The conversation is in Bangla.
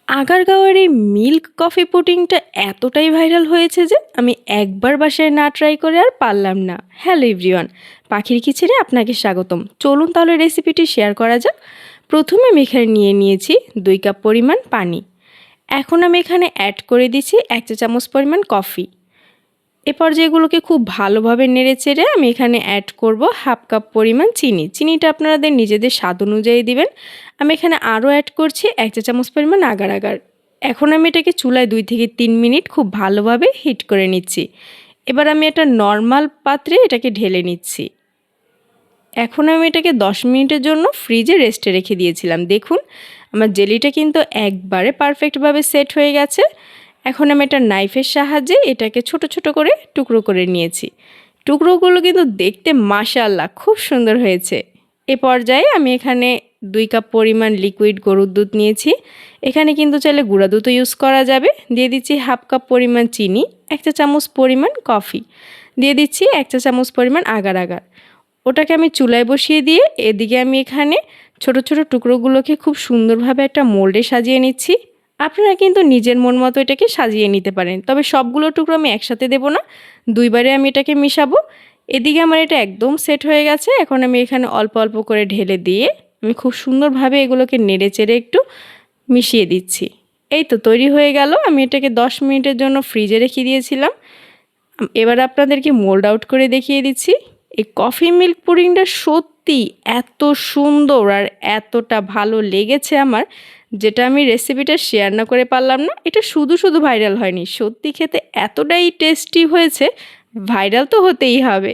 আগারগাঁওয়ের এই মিল্ক কফি পুডিংটা এতটাই ভাইরাল হয়েছে যে আমি একবার বাসায় না ট্রাই করে আর পারলাম না। হ্যালো এভরিওয়ান, পাখির কিচেনে আপনাকে স্বাগতম। চলুন তাহলে রেসিপিটি শেয়ার করা যাক। প্রথমে আমি এখানে নিয়েছি 2 কাপ পরিমাণ পানি। এখন আমি এখানে অ্যাড করে দিচ্ছি 1 চা চামচ পরিমাণ কফি। এ পর্যায়গুলোকে খুব ভালোভাবে নেড়েচেড়ে আমি এখানে অ্যাড করব হাফ কাপ পরিমাণ চিনি। চিনিটা আপনাদের নিজেদের স্বাদ অনুযায়ী দিবেন। আমি এখানে আরও অ্যাড করছি 1 চা চামচ পরিমাণ আগার আগার। এখন আমি এটাকে চুলায় 2 থেকে 3 মিনিট খুব ভালোভাবে হিট করে নিচ্ছি। এবার আমি একটা নর্মাল পাত্রে এটাকে ঢেলে নিচ্ছি। এখন আমি এটাকে 10 মিনিটের জন্য ফ্রিজে রেস্টে রেখে দিয়েছিলাম। দেখুন আমার জেলিটা কিন্তু একবারে পারফেক্টভাবে সেট হয়ে গেছে। এখন আমি একটা নাইফের সাহায্যে এটাকে ছোট ছোট করে টুকরো করে নিয়েছি। টুকরোগুলো কিন্তু দেখতে মাশাআল্লাহ খুব সুন্দর হয়েছে। এ পর্যায়ে আমি এখানে 2 কাপ পরিমাণ লিকুইড গরুর দুধ নিয়েছি। এখানে কিন্তু চাইলে গুঁড়া দুধও ইউজ করা যাবে। দিয়ে দিচ্ছি হাফ কাপ পরিমাণ চিনি, 1 চা চামচ পরিমাণ কফি, দিয়ে দিচ্ছি 1 চা চামচ পরিমাণ আগার আগার। ওটাকে আমি চুলায় বসিয়ে দিয়ে এদিকে আমি এখানে ছোট ছোট টুকরোগুলোকে খুব সুন্দরভাবে একটা মোল্ডে সাজিয়ে নিচ্ছি। আপনারা কিন্তু নিজের মন মতো এটাকে সাজিয়ে নিতে পারেন, তবে সবগুলো টুকরো আমি একসাথে দেব না, দুইবারে আমি এটাকে মিশাবো। এদিকে আমার এটা একদম সেট হয়ে গেছে। এখন আমি এখানে অল্প অল্প করে ঢেলে দিয়ে আমি খুব সুন্দরভাবে এগুলোকে নেড়ে চেড়ে একটু মিশিয়ে দিচ্ছি। এই তো তৈরি হয়ে গেল। আমি এটাকে 10 মিনিটের জন্য ফ্রিজে রেখে দিয়েছিলাম। এবার আপনাদেরকে মোল্ড আউট করে দেখিয়ে দিচ্ছি। এই কফি মিল্ক পুডিংটা সত্যি এত সুন্দর আর এতটা ভালো লেগেছে আমার, যেটা আমি রেসিপিটা শেয়ার না করে পারলাম না। এটা শুধু শুধু ভাইরাল হয়নি, সত্যি খেতে এতটাই টেস্টি হয়েছে, ভাইরাল তো হতেই হবে।